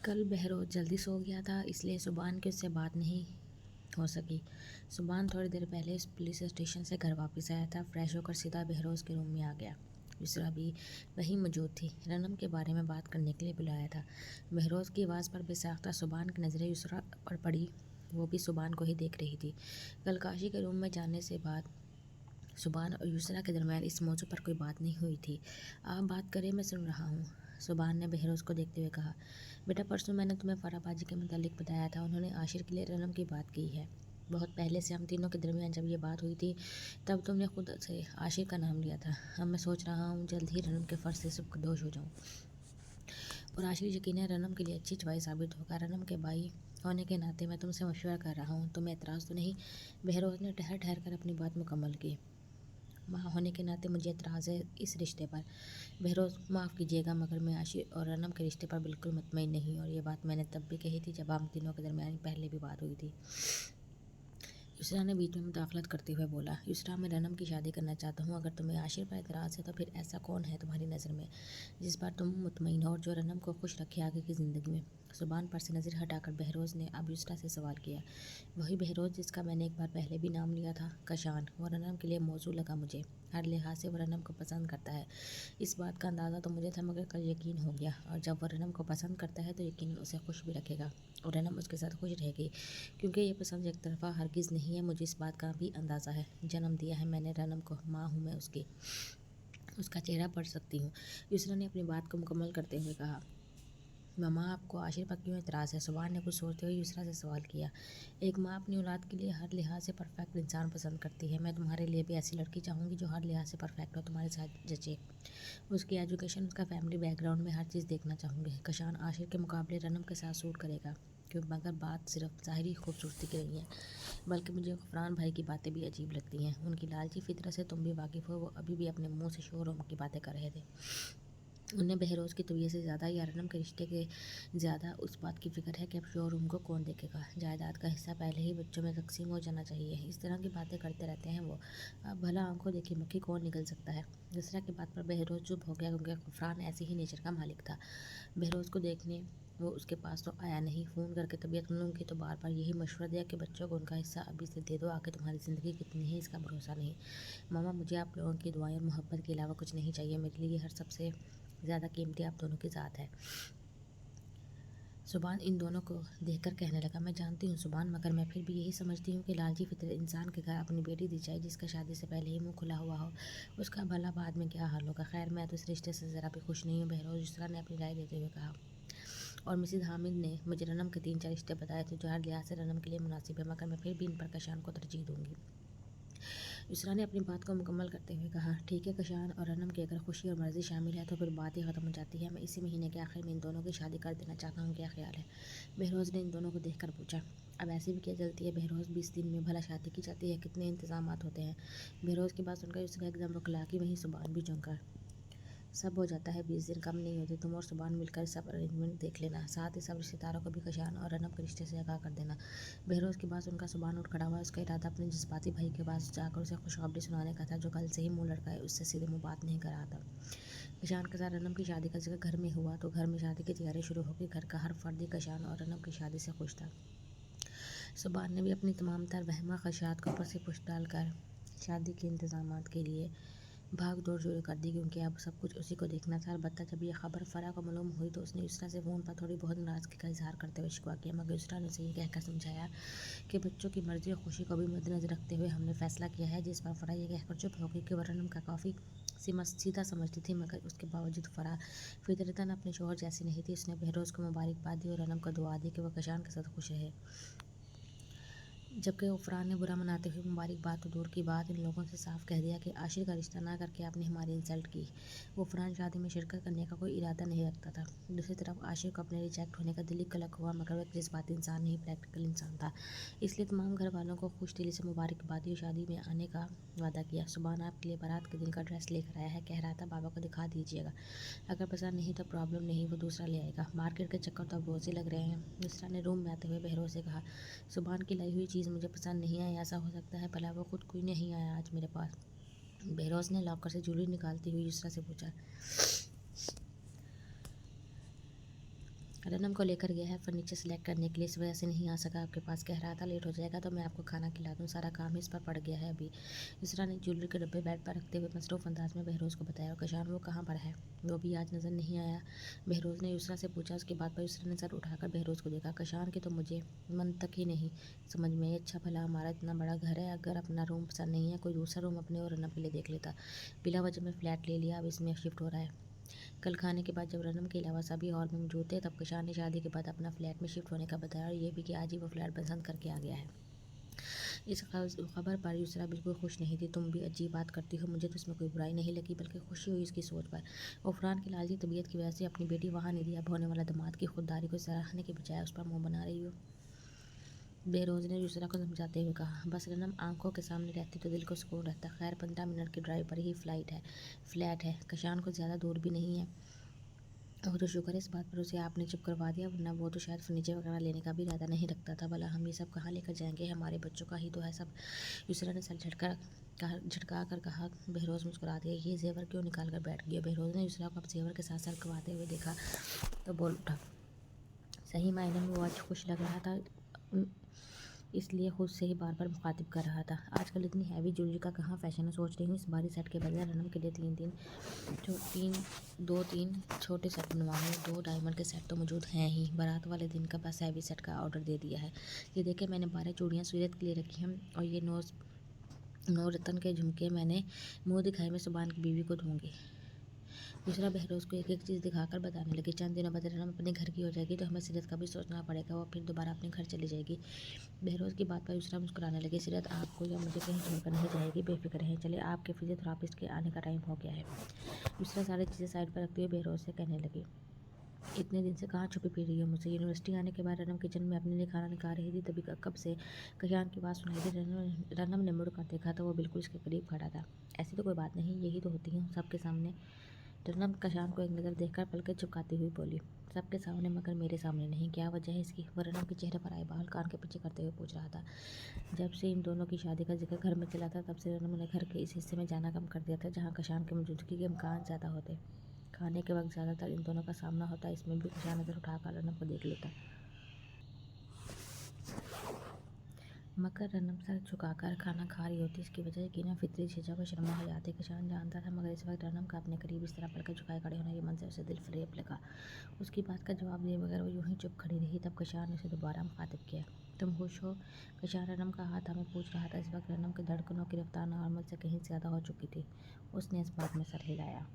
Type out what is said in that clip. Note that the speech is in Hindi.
कल बहरोज जल्दी सो गया था, इसलिए सुबान की उससे बात नहीं हो सकी। सुबान थोड़ी देर पहले पुलिस स्टेशन से घर वापस आया था। फ्रेश होकर सीधा बहरोज के रूम में आ गया। युसरा भी वहीं मौजूद थी। रनम के बारे में बात करने के लिए बुलाया था। बहरोज की आवाज़ पर बेसाख्ता सुबान की नज़रें युसरा पर पड़ी। वो भी सुबान को ही देख रही थी। कल काशी के रूम में जाने से बाद सुबान और युसरा के दरमियान इस मौजू पर कोई बात नहीं हुई थी। आप बात करें, मैं सुन रहा हूँ, सुबान ने बहरोज को देखते हुए कहा। बेटा, परसों मैंने तुम्हें फराबाजी के मुतालिक बताया था। उन्होंने आशिर के लिए रनम की बात की है। बहुत पहले से हम तीनों के दरमियान जब ये बात हुई थी तब तुमने खुद से आशिर का नाम लिया था। अब मैं सोच रहा हूँ जल्द ही रनम के फ़र्ज से सबकदोश हो जाऊँ और आशिर यकीनन रनम के लिए अच्छी च्वाइस साबित होगा। रनम के भाई होने के नाते मैं तुमसे मशवरा कर रहा हूँ, तुम्हें एतराज़ तो नहीं? बहरोज ने ठहर ठहर कर अपनी बात मुकम्मल की। माँ होने के नाते मुझे एतराज़ है इस रिश्ते पर। बहरोज, माफ़ कीजिएगा, मगर मैं आशिर और रनम के रिश्ते पर बिल्कुल मुतमईन नहीं, और ये बात मैंने तब भी कही थी जब हम तीनों के दरमियान पहले भी बात हुई थी। युसरा ने बीच में मुदाखलत करते हुए बोला। युसरा, मैं रनम की शादी करना चाहता हूँ। अगर तुम्हें आशिर पर एतराज़ है तो फिर ऐसा कौन है तुम्हारी नज़र में जिस पर तुम मुतमईन हो और जो रनम को खुश रखे आगे की ज़िंदगी में? ज़ुबान पर से नज़र हटाकर बहरोज ने अब युसरा से सवाल किया। वही बहरोज जिसका मैंने एक बार पहले भी नाम लिया था, कशान। वो रनम के लिए मौजू लगा मुझे। हर लिहाज से वो रनम को पसंद करता है। इस बात का अंदाज़ा तो मुझे था, मगर कल यकीन हो गया। और जब वह रनम को पसंद करता है तो यकीनन उसे खुश भी रखेगा और रनम उसके साथ खुश रहेगी, क्योंकि ये पसंद एक तरफ़ा हरगिज़ नहीं है। मुझे इस बात का भी अंदाज़ा है। जन्म दिया है मैंने रनम को, माँ हूँ मैं उसकी, उसका चेहरा पढ़ सकती हूँ। युसरा ने अपनी बात को मुकम्मल करते हुए कहा। मामा, आपको आशिर पर क्यों एतराज़ है? सुबान ने कुछ सोचते हुए युसरा से सवाल किया। एक माँ अपनी औलाद के लिए हर लिहाज से परफेक्ट इंसान पसंद करती है। मैं तुम्हारे लिए भी ऐसी लड़की चाहूँगी जो हर लिहाज से परफेक्ट हो, तुम्हारे साथ जचे। उसकी एजुकेशन, उसका फैमिली बैकग्राउंड में हर चीज़ देखना चाहूँगी। कशान आशिर के मुकाबले रनम के साथ सूट करेगा, क्यों? मगर बात सिर्फ ज़ाहिरी खूबसूरती की नहीं है, बल्कि मुझे गफरान भाई की बातें भी अजीब लगती हैं। उनकी लालची फितरत से तुम भी वाकिफ़ हो। वो अभी भी अपने मुंह से शोर की बातें कर रहे थे। उन्हें बहरोज की तबीयत से ज़्यादा या रनम के रिश्ते के ज़्यादा उस बात की फ़िक्र है कि अब शोरूम को कौन देखेगा। जायदाद का हिस्सा पहले ही बच्चों में तकसीम हो जाना चाहिए। इस तरह की बातें करते रहते हैं वो। अब भला आंखों देखी मक्खी कौन निकल सकता है? दूसरा की बात पर बहरोज चुप हो गया, क्योंकि गफरान ऐसी ही नेचर का मालिक था। बहरोज को देखने वो उसके पास तो आया नहीं। फ़ोन करके तबीयत उन लोगों की तो बार बार यही मशवरा दिया कि बच्चों को उनका हिस्सा अभी से दे दो, आगे तुम्हारी ज़िंदगी कितनी है इसका भरोसा नहीं। मामा, मुझे आप लोगों की दुआएं और मोहब्बत के अलावा कुछ नहीं चाहिए। मेरे लिए हर सबसे ज़्यादा कीमती आप दोनों की ज़ात है। सुबान इन दोनों को देखकर कहने लगा। मैं जानती हूँ सुबान, मगर मैं फिर भी यही समझती हूँ कि लालची फितरत इंसान के घर अपनी बेटी दी जाए जिसका शादी से पहले ही मुंह खुला हुआ हो। उसका भला बाद में क्या हाल होगा? खैर, मैं तो इस रिश्ते से ज़रा भी खुश नहीं हूँ, बहरोज युसरा ने अपनी राय देते हुए कहा। और मिसिज हामिद ने मुझे रनम के 3-4 रिश्ते बताए थे जो हर लिहाज से रनम के लिए मुनासिब है, मगर मैं फिर भी इन पर कशान को तरजीह दूंगी। युसरा ने अपनी बात को मुकम्मल करते हुए कहा। ठीक है, कशान और रनम की अगर खुशी और मर्ज़ी शामिल है तो फिर बात ही ख़त्म हो जाती है। मैं इसी महीने के आखिर में इन दोनों की शादी कर देना चाहता हूँ, क्या ख्याल है? बहरोज ने इन दोनों को देखकर पूछा। अब ऐसे भी क्या जल्दी है बहरोज? 20 दिन में भला शादी की जाती है? कितने इंतजामात होते हैं? बहरोज की बात सुनकर युसरा एकदम रुखला की। वहीं सुबान भी चौंका। सब हो जाता है, 20 दिन कम नहीं होते। तुम और सुबान मिलकर सब अरेंजमेंट देख लेना, साथ ही सब रिश्तेदारों को भी कशान और रनम के रिश्ते से आगाह कर देना। बहरोज की बात सुनकर सुबान उठ खड़ा हुआ। उसका इरादा अपने जज्बाती भाई के पास जाकर उसे खुशखबरी सुनाने का था, जो कल से ही मुँह लड़का है उससे सीधे मुँह बात नहीं कर रहा था। कशान के साथ रनम की शादी का जिक्र घर में हुआ तो घर में शादी की तैयारी शुरू हो गई। घर का हर फर्द कशान और रनम की शादी से खुश था। सुबान ने भी अपनी तमाम तर वहमा खदशात को ऊपर से पुश डालकर शादी के इंतजामात के लिए भाग दौड़ शुरू कर दी, क्योंकि अब सब कुछ उसी को देखना था। अलबत्ता जब यह खबर फ़रा को मालूम हुई तो उसने युसरा से फ़ोन पर थोड़ी बहुत नाराज़गी का इजहार करते हुए शिकवा किया, मगर युसरा ने उसे ये कहकर समझाया कि बच्चों की मर्ज़ी और खुशी को भी मद्देनज़र रखते हुए हमने फ़ैसला किया है। जिस पर फ़रा ये कहकर चुप हो गई कि वह रनम का काफ़ी सीधा समझती थी, मगर उसके बावजूद फ़रा फितरतन अपने शोहर जैसी नहीं थी। उसने बहरोज को मुबारकबाद दी और रनम को दुआ दी कि वह कशान के साथ खुश रहे, जबकि गफरान ने बुरा मनाते हुए मुबारकबाद तो दूर की बात इन लोगों से साफ कह दिया कि आशिर का रिश्ता ना करके आपने हमारी इंसल्ट की। गफरान शादी में शिरकत करने का कोई इरादा नहीं रखता था। दूसरी तरफ आशिर को अपने रिजेक्ट होने का दिली कलक हुआ, मगर वह एक जज्बाती इंसान नहीं, प्रैक्टिकल इंसान था। इसलिए तमाम घर वालों को खुश दिली से मुबारकबाद और शादी में आने का वादा किया। सुबान आपके लिए बारात के दिन का ड्रेस लेकर आया है, कह रहा था बाबा को दिखा दीजिएगा। अगर पसंद नहीं तो प्रॉब्लम नहीं, वो दूसरा ले आएगा। मार्केट के चक्कर तो अब रोज़ ही लग रहे हैं। दूसरा ने रूम में आते हुए बहरों से कहा। सुबान की लाई हुई चीज़ मुझे पसंद नहीं आई। ऐसा हो सकता है भला वो खुद कोई नहीं आया आज मेरे पास? बहरोज ने लॉकर से ज्वेलरी निकालती हुई युसरा से पूछा। रनम को लेकर गया है फर्नीचर सेलेक्ट करने के लिए, इस वजह से नहीं आ सका आपके पास। कह रहा था लेट हो जाएगा तो मैं आपको खाना खिला दूँ, सारा काम इस पर पड़ गया है अभी। युसरा ने ज्वेलरी के डब्बे बेड पर रखते हुए मसरूफ़ अंदाज में बहरोज़ को बताया। और कशान वो कहाँ पर है? वो भी आज नज़र नहीं आया। बहरोज़ ने युसरा से पूछा। उसके बाद पर युसरा ने सर उठाकर बहरोज़ को देखा। कशान की तो मुझे मन तक ही नहीं समझ में। अच्छा भला हमारा इतना बड़ा घर है, अगर अपना रूम पसंद नहीं है, कोई दूसरा रूम अपने और रनम के लिए देख लेता। बिला वजह में फ़्लैट ले लिया, अब इसमें शिफ्ट हो रहा है। कल खाने के बाद जब रनम के अलावा सभी हॉल में मौजूद थे, तब कशान ने शादी के बाद अपना फ्लैट में शिफ्ट होने का बताया, और ये भी कि आज ही वो फ्लैट पसंद करके आ गया है। इस खबर पर युसरा बिल्कुल खुश नहीं थी। तुम भी अजीब बात करती हो, मुझे तो इसमें कोई बुराई नहीं लगी, बल्कि खुशी हुई इसकी सोच पर। उफरान की लालची तबीयत की वजह से अपनी बेटी वहाँ नहीं दी, अब होने वाला दामाद की खुददारी को सराहने के बजाय उस पर मुँह बना रही हो। बेरोज़ ने युसरा को समझाते हुए कहा, बस रनम आंखों के सामने रहती तो दिल को सुकून रहता। खैर 15 मिनट की ड्राइव पर ही फ्लैट है, कशान को ज़्यादा दूर भी नहीं है। वो तो शुक्र है इस बात पर उसे आपने चुप करवा दिया, वरना वो तो शायद फर्नीचर वगैरह लेने का भी इरादा नहीं रखता था। भला हम ये सब कहाँ लेकर जाएंगे, हमारे बच्चों का ही तो है सब। युसरा ने सर झटका कर कहा। बहरोज़ मुस्कुरा दिया। ये जेवर क्यों निकाल कर बैठ गई? बहरोज़ ने युसरा को अब जेवर के साथ सर कवाते हुए देखा तो बोल उठा, सही मायने में वो आज खुश लग रहा था, इसलिए खुद से ही बार बार मुखातिब कर रहा था। आजकल इतनी हैवी ज्वेलरी का कहाँ फैशन है, सोच रही हूँ इस बारी सेट के बजाय रनम के लिए तीन छोटे सेट बनवाऊँ। 2 डायमंड के सेट तो मौजूद हैं ही, बारात वाले दिन का बस हैवी सेट का ऑर्डर दे दिया है। ये देखे मैंने 12 चूड़ियाँ सीरत के लिए रखी हैं, और ये 9 रतन के झुमके मैंने मुँह दिखाई में सुबान की बीवी को दूँगी। दूसरा बहरोज़ को एक एक चीज़ दिखाकर बताने लगी। चंद दिनों बाद रनम अपने घर की हो जाएगी तो हमें सीरत का भी सोचना पड़ेगा, वो फिर दोबारा अपने घर चली जाएगी। बहरोज़ की बात पर दूसरा मुस्कुराने लगी। सीरत आपको या मुझे कहीं छोड़कर नहीं जाएगी, बेफिक्र रहें। चले आपके फिजियोथेरापिस्ट के आने का टाइम हो गया है। दूसरा सारी चीज़ें साइड पर रखते हुए बहरोज़ से कहने लगी, इतने दिन से कहाँ छुपी फिर रही हो मुझसे? यूनिवर्सिटी आने के बाद रनम किचन में अपने लिए खाना निकाल रही थी, तभी कब से कशान की बात सुनाई दी। रनम ने मुड़ कर देखा तो वो बिल्कुल इसके करीब खड़ा था। ऐसी तो कोई बात नहीं, यही तो होती हूँ सबके सामने। रनम कशान को एक नज़र देखकर पलकें झुकाती हुई बोली, सबके सामने मगर मेरे सामने नहीं, क्या वजह है इसकी? वह रनम के चेहरे पर आए बाल कान के पीछे करते हुए पूछ रहा था। जब से इन दोनों की शादी का जिक्र घर में चला था, तब से रनम ने घर के इस हिस्से में जाना कम कर दिया था जहाँ कशान की मौजूदगी के इम्कान ज़्यादा होते। खाने के वक्त ज़्यादातर इन दोनों का सामना होता, इसमें भी कशान नज़र उठाकर रनम को देख लेता, मगर रनम सर झुकाकर खाना खा रही होती। इसकी वजह यकीनन फितरी झिझक और शर्मा हयात है, कशान जानता था, मगर इस वक्त रनम का अपने करीब इस तरह पलकर झुकाए खड़े होना, ये मंजर उसे दिल फरेब लगा। उसकी बात का जवाब दिए बगैर वो यूं ही चुप खड़ी रही। तब कशान ने उसे दोबारा मुखातिब किया, तुम खुश हो? कशान रनम का हाथ हमें पूछ रहा था। इस वक्त रनम के धड़कनों की रफ्तार नॉर्मल से कहीं ज़्यादा हो चुकी थी। उसने इस बात में सर हिलाया।